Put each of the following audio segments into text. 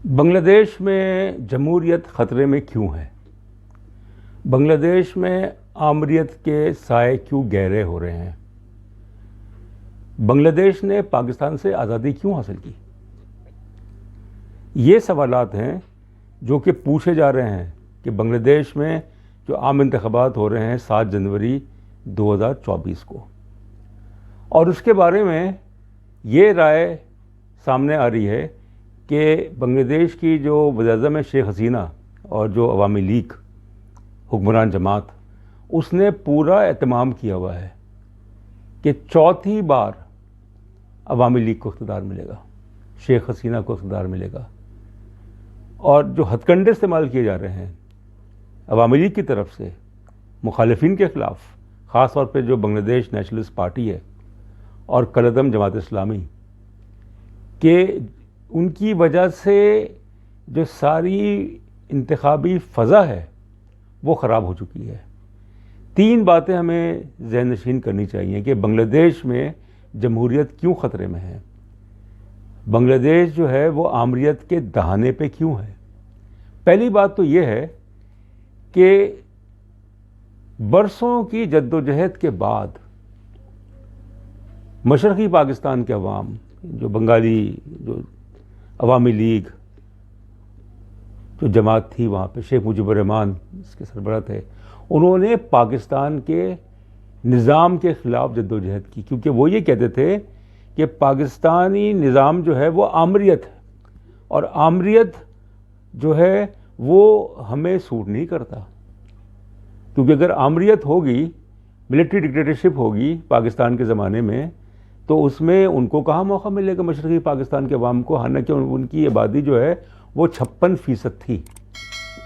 बांग्लादेश में जमहूरियत ख़तरे में क्यों है? बांग्लादेश में आमरीत के साए क्यों गहरे हो रहे हैं? बांग्लादेश ने पाकिस्तान से आज़ादी क्यों हासिल की? ये सवालात हैं जो कि पूछे जा रहे हैं कि बांग्लादेश में जो आम इंतख़ाबात हो रहे हैं 7 जनवरी 2024 को, और उसके बारे में ये राय सामने आ रही है कि बांग्लादेश की जो वज़ीर-ए-आज़म है शेख हसीना और जो अवामी लीग हुक्मरान जमात, उसने पूरा एहतमाम किया हुआ है कि चौथी बार अवामी लीग को इक़्तिदार मिलेगा, शेख हसीना को इक़्तिदार मिलेगा। और जो हथकंडे इस्तेमाल किए जा रहे हैं अवामी लीग की तरफ से मुखालिफिन के ख़िलाफ़, ख़ास तौर पे जो बांग्लादेश नेशनलिस्ट पार्टी है और कलअदम जमात इस्लामी के, उनकी वजह से जो सारी इंतखाबी फ़ज़ा है वो ख़राब हो चुकी है। 3 बातें हमें ज़हन नशीन करनी चाहिए कि बांग्लादेश में जमहूरियत क्यों ख़तरे में है, बांग्लादेश जो है वो आमरीत के दहाने पे क्यों है। पहली बात तो ये है कि बरसों की जद्दोजहद के बाद मशरक़ी पाकिस्तान के अवाम, जो बंगाली, जो अवामी लीग जो जमात थी वहाँ पे, शेख मुजीबुर रहमान इसके सरबराह थे, उन्होंने पाकिस्तान के निज़ाम के ख़िलाफ़ जद्दोजहद की, क्योंकि वो ये कहते थे कि पाकिस्तानी निज़ाम जो है वो आमरीत है और आमरीत जो है वो हमें सूट नहीं करता, क्योंकि अगर आमरीत होगी, मिलिट्री डिक्टेटरशिप होगी पाकिस्तान के ज़माने में, तो उसमें उनको कहाँ मौका मिलेगा मशरक़ी पाकिस्तान के अवाम को। हालांकि उनकी आबादी जो है वो 56% थी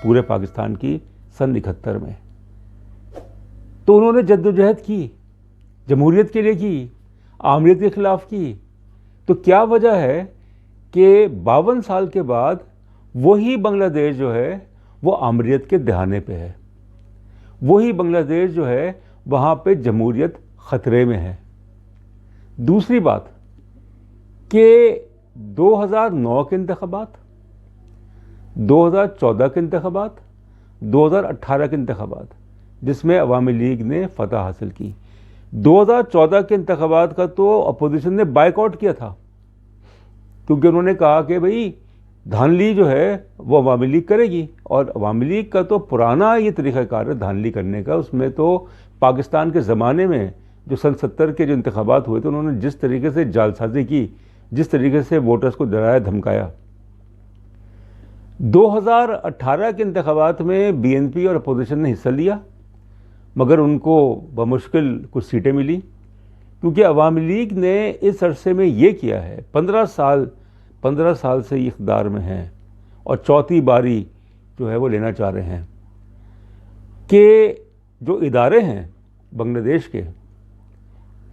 पूरे पाकिस्तान की सन 71 में। तो उन्होंने जद्दोजहद की, जमहूरियत के लिए की, आमरीत के ख़िलाफ़ की। तो क्या वजह है कि 52 साल के बाद वही बांग्लादेश जो है वो आमरीत के दहाने पे है, वही बांग्लादेश जो है वहाँ पे जमहूरियत ख़तरे में है। दूसरी बात कि 2009 के इंतख़ाबात, 2014 के इंतख़ाबात, 2018 के इंतख़ाबात जिसमें अवामी लीग ने फतह हासिल की, 2014 के इंतख़ाबात का तो अपोजिशन ने बायकॉट किया था, क्योंकि उन्होंने कहा कि भाई धांधली जो है वो अवामी लीग करेगी। और अवामी लीग का तो पुराना ये तरीक़ाकार है धांधली करने का। उसमें तो पाकिस्तान के ज़माने में जो सन 70 के जो इंतख़ाबात हुए थे, उन्होंने जिस तरीके से जालसाज़ी की, जिस तरीके से वोटर्स को डराया धमकाया। 2018 के इंतख़ाबात में बीएनपी और अपोजिशन ने हिस्सा लिया, मगर उनको बमुश्किल कुछ सीटें मिली, क्योंकि अवामी लीग ने इस अरसे में ये किया है, 15 साल से ये इक़्तिदार में हैं और चौथी बारी जो है वो लेना चाह रहे हैं कि जो इदारे हैं बांग्लादेश के,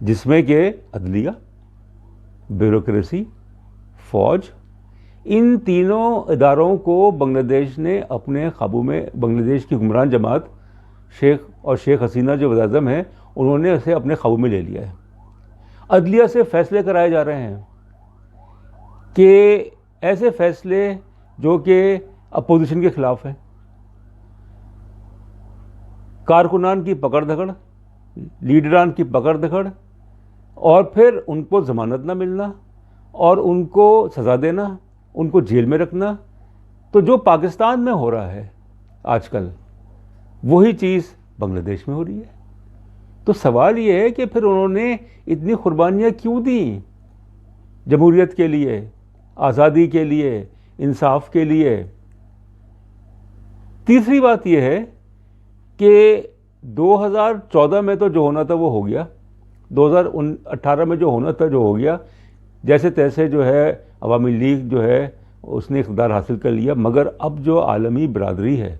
जिसमें कि अदलिया, ब्यूरोक्रेसी, फ़ौज, इन तीनों इदारों को बांग्लादेश ने अपने काबू में, बांग्लादेश की हुक्मरान जमात शेख हसीना जो वज़ीर-ए-आज़म है, उन्होंने इसे अपने काबू में ले लिया है। अदलिया से फ़ैसले कराए जा रहे हैं कि ऐसे फ़ैसले जो कि अपोजिशन के ख़िलाफ़ हैं, कारकुनान की पकड़ धकड़, लीडरान की पकड़ धकड़, और फिर उनको ज़मानत ना मिलना और उनको सज़ा देना, उनको जेल में रखना। तो जो पाकिस्तान में हो रहा है आजकल, वही चीज़ बांग्लादेश में हो रही है। तो सवाल ये है कि फिर उन्होंने इतनी कुर्बानियाँ क्यों दी जमहूरियत के लिए, आज़ादी के लिए, इंसाफ के लिए। तीसरी बात यह है कि 2014 में तो जो होना था वो हो गया, 2018 में जो होना था जो हो गया, जैसे तैसे जो है अवामी लीग जो है उसने इक़्तिदार हासिल कर लिया। मगर अब जो आलमी बरादरी है,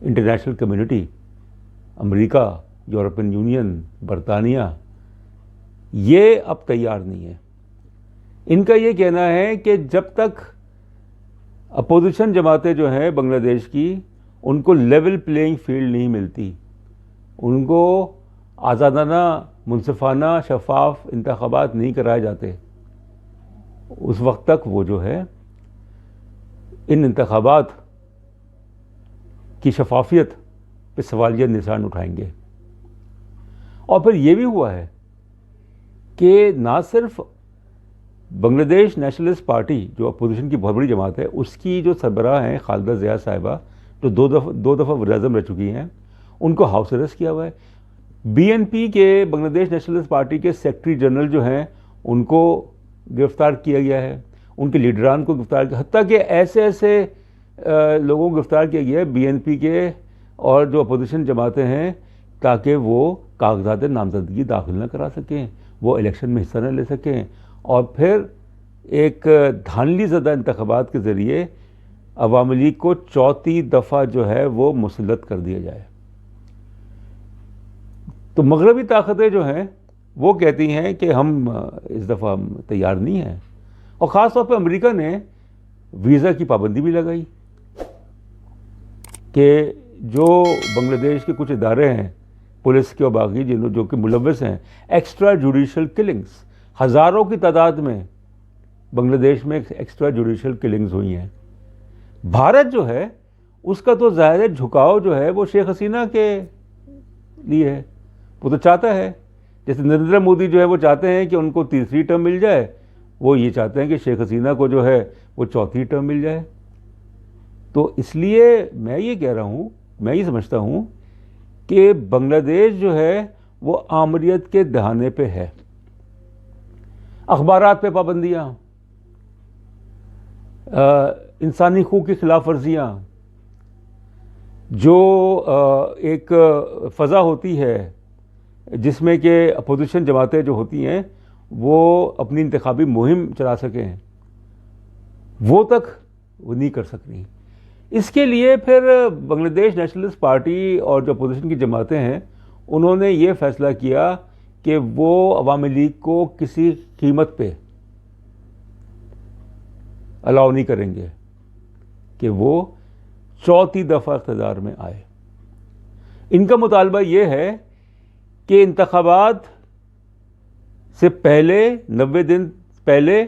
international community, America, European union, बरतानिया, ये अब तैयार नहीं है। इनका ये कहना है कि जब तक अपोजिशन जमातें जो हैं बांग्लादेश की, उनको लेवल प्लेइंग फील्ड नहीं मिलती, उनको आज़ादाना, मुनसिफाना, शफाफ इंतख़ाबात नहीं कराए जाते, उस वक्त तक वो जो है इन इंतखाबात की शफाफियत पे सवालिया निशान उठाएंगे। और फिर ये भी हुआ है कि ना सिर्फ बांग्लादेश नेशनलिस्ट पार्टी जो अपोजिशन की बहुत बड़ी जमात है, उसकी जो सरबराह हैं खालिदा ज़िया साहिबा, जो दो दफ़ा वज़ीर-ए-आज़म रह चुकी हैं, उनको हाउस अरेस्ट किया हुआ है। बीएनपी के बांग्लादेश नेशनलिस्ट पार्टी के सेक्रेटरी जनरल जो हैं उनको गिरफ़्तार किया गया है, उनके लीडरान को गिरफ़्तार किया, हत्ता कि ऐसे ऐसे लोगों को गिरफ़्तार किया गया है बीएनपी के और जो अपोजिशन जमातें हैं, ताकि वो कागजात नामजदगी दाखिल न करा सकें, वो इलेक्शन में हिस्सा न ले सकें और फिर एक धांधली ज़दा इंतखाबात के ज़रिए अवामी लीग को चौथी दफ़ा जो है वो मुसल्लत कर दिया जाए। तो मगरबी ताकतें जो हैं वो कहती हैं कि हम इस दफ़ा तैयार नहीं हैं, और ख़ास तौर पर अमेरिका ने वीज़ा की पाबंदी भी लगाई कि जो बांग्लादेश के कुछ इदारे हैं पुलिस के और बाकी जो कि मुलव्वस हैं एक्स्ट्रा जुडिशल किलिंग्स, हज़ारों की तादाद में बांग्लादेश में एक्स्ट्रा जुडिशल किलिंग्स हुई हैं। भारत जो है उसका तो ज़ाहिर झुकाव जो है वो शेख हसीना के लिए है। वो तो चाहता है, जैसे नरेंद्र मोदी जो है वो चाहते हैं कि उनको तीसरी टर्म मिल जाए, वो ये चाहते हैं कि शेख हसीना को जो है वो चौथी टर्म मिल जाए। तो इसलिए मैं ये कह रहा हूँ, मैं ये समझता हूँ कि बांग्लादेश जो है वो आमरीत के दहाने पे है। अखबारात पे पाबंदियाँ, इंसानी हकूक़ की खिलाफ वर्जियाँ, जो एक फ़ज़ा होती है जिसमें कि अपोजिशन जमातें जो होती हैं वो अपनी इंतखाबी मुहिम चला सकें, वो तक वो नहीं कर सक रही। इसके लिए फिर बांग्लादेश नेशनलिस्ट पार्टी और जो अपोजिशन की जमातें हैं उन्होंने ये फ़ैसला किया कि वो अवामी लीग को किसी कीमत पे अलाउ नहीं करेंगे कि वो चौथी दफ़ा इक़्तिदार में आए। इनका मुतालबा ये है कि इंतखाबात से पहले 90 दिन पहले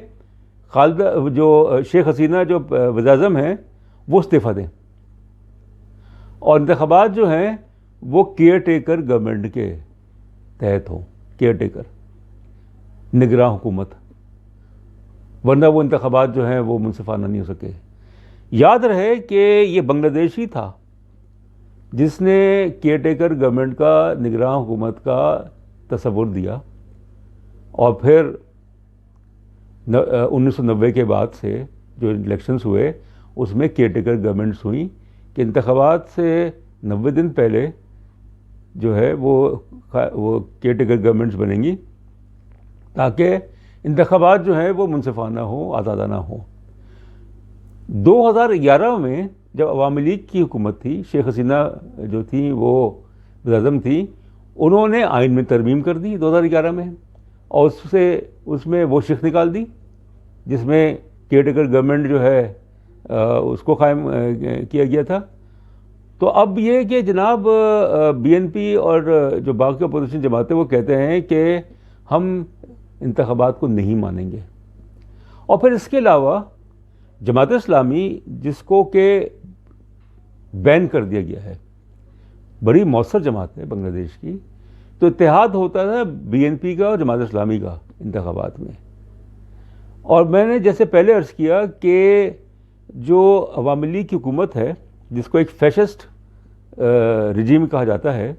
खालिदा जो शेख हसीना जो वज़ीर-ए-आज़म हैं वो इस्तीफ़ा दें और इंतखाबात जो हैं वो केयर टेकर गवर्नमेंट के तहत हों, केयर टेकर निगरान हुकूमत, वरना वो इंतखाबात जो हैं वो मुनसिफाना नहीं हो सके। याद रहे कि ये बांग्लादेश ही था जिसने केयर टेकर गवर्नमेंट का निगरान हुकूमत का तस्वुर दिया, और फिर 1990 के बाद से जो इलेक्शंस हुए उसमें केयर टेकर गवर्नमेंट्स हुई कि इंतखाबात से 90 दिन पहले जो है वो केयर टेकर गवर्नमेंट्स बनेंगी ताकि इंतखाबात जो है वो मुनसिफाना हो, आज़ादाना हो। 2011 में जब अवामी लीग की हुकूमत थी, शेख हसीना जो थी वो वज़ीर-ए-आज़म थी, उन्होंने आइन में तरमीम कर दी 2011 में, और उसमें वो शिक निकाल दी जिसमें केयर टेकर गवर्नमेंट जो है उसको कायम किया गया था। तो अब ये कि जनाब बीएनपी और जो बाकी अपोजिशन जमातें वो कहते हैं कि हम इंतखाबात को नहीं मानेंगे। और फिर इसके अलावा जमात इस्लामी जिसको कि बैन कर दिया गया है, बड़ी मौसर जमात है बांग्लादेश की, तो इत्तेहाद होता था बीएनपी का और जमात इस्लामी का इंतखाबात में। और मैंने जैसे पहले अर्ज़ किया कि जो अवामी लीग की हुकूमत है जिसको एक फैशिस्ट रिजीम कहा जाता है,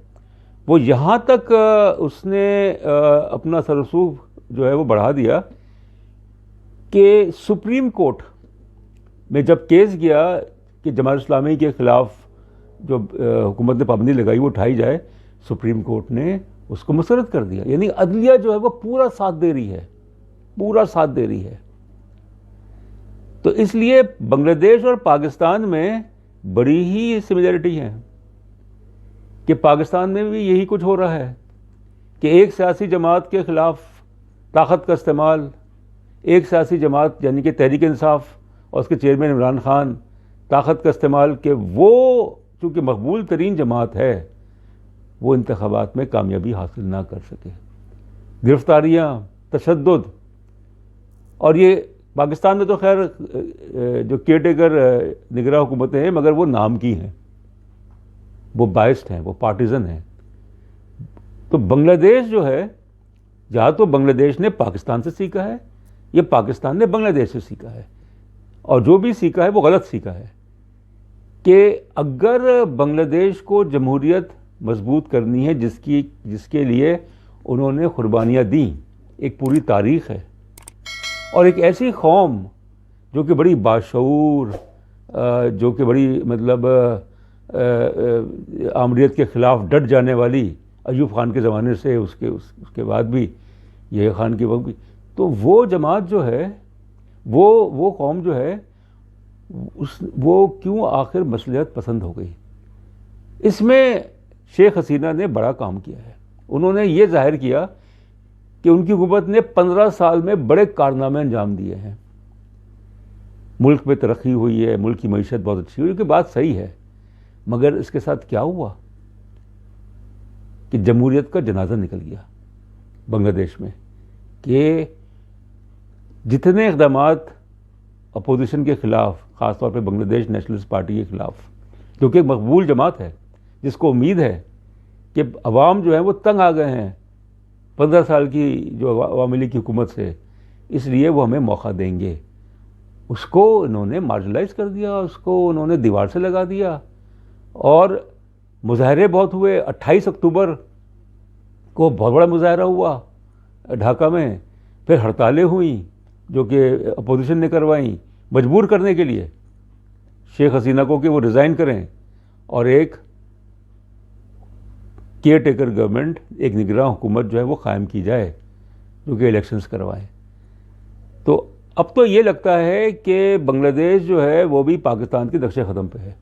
वो यहाँ तक उसने अपना सरसूख जो है वो बढ़ा दिया कि सुप्रीम कोर्ट में जब केस गया कि जमात इस्लामी के ख़िलाफ़ जो हुकूमत ने पाबंदी लगाई वो उठाई जाए, सुप्रीम कोर्ट ने उसको मुस्तरद कर दिया। यानी अदलिया जो है वो पूरा साथ दे रही है, पूरा साथ दे रही है। तो इसलिए बांग्लादेश और पाकिस्तान में बड़ी ही सिमिलरिटी है कि पाकिस्तान में भी यही कुछ हो रहा है कि एक सियासी जमात के ख़िलाफ़ ताकत का इस्तेमाल, एक सियासी जमात यानी कि तहरीक इंसाफ और उसके चेयरमैन इमरान खान ताकत का इस्तेमाल कि वो चूँकि मकबूल तरीन जमात है वो इंतखाबात में कामयाबी हासिल ना कर सके। गिरफ्तारियाँ, तशद्दुद और ये पाकिस्तान में तो खैर जो केयर टेकर निगरान हुकूमतें हैं, मगर वो नाम की हैं, वो बाइस्ड हैं, वो पार्टीजन हैं। तो बांग्लादेश जो है, या तो बांग्लादेश ने पाकिस्तान से सीखा है या पाकिस्तान ने बांग्लादेश से सीखा है, और जो भी सीखा है वो गलत सीखा है। कि अगर बांग्लादेश को जमहूरियत मजबूत करनी है, जिसके लिए उन्होंने कुर्बानियाँ दी, एक पूरी तारीख़ है, और एक ऐसी कौम जो कि बड़ी बाशऊर, जो कि बड़ी मतलब आमरीत के ख़िलाफ़ डट जाने वाली, अयूब खान के ज़माने से उसके बाद भी, ये खान के वक्त भी, तो वो जमात जो है, वो कौम जो है, वो क्यों आखिर मसलिहत पसंद हो गई। इसमें शेख हसीना ने बड़ा काम किया है। उन्होंने ये जाहिर किया कि उनकी हुकूमत ने 15 साल में बड़े कारनामे अंजाम दिए हैं, मुल्क में तरक्की हुई है, मुल्क की मईशत बहुत अच्छी हुई, उनकी बात सही है, मगर इसके साथ क्या हुआ कि जमहूरियत का जनाजा निकल गया बांग्लादेश में। कि जितने इक़दामात अपोजिशन के ख़िलाफ़, ख़ास तौर पे बांग्लादेश नेशनलिस्ट पार्टी के ख़िलाफ़, जो कि एक मकबूल जमात है, जिसको उम्मीद है कि अवाम जो है वो तंग आ गए हैं 15 साल की जो अवामी लीग की हुकूमत से, इसलिए वो हमें मौका देंगे, उसको इन्होंने मार्जिनलाइज कर दिया, उसको उन्होंने दीवार से लगा दिया। और मुजाहरे बहुत हुए। 28 अक्टूबर को बहुत बड़ा मुजाहरा हुआ ढाका में, फिर हड़तालें हुई जो कि अपोजिशन ने करवाई, मजबूर करने के लिए शेख हसीना को कि वो रिज़ाइन करें और एक केयर टेकर गवर्नमेंट, एक निगरान हुकूमत जो है वो कायम की जाए, जो कि इलेक्शंस करवाए। तो अब तो ये लगता है कि बांग्लादेश जो है वो भी पाकिस्तान के नक्शे ख़त्म पे है।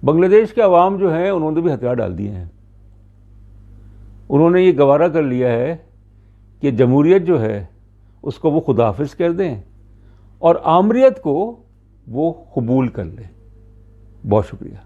बांग्लादेश के अवाम जो हैं उन्होंने भी हथियार डाल दिए हैं। उन्होंने ये गवारा कर लिया है कि जमहूरियत जो है उसको वो खुदाफिज कर दें और आमरीत को वो कबूल कर लें। बहुत शुक्रिया।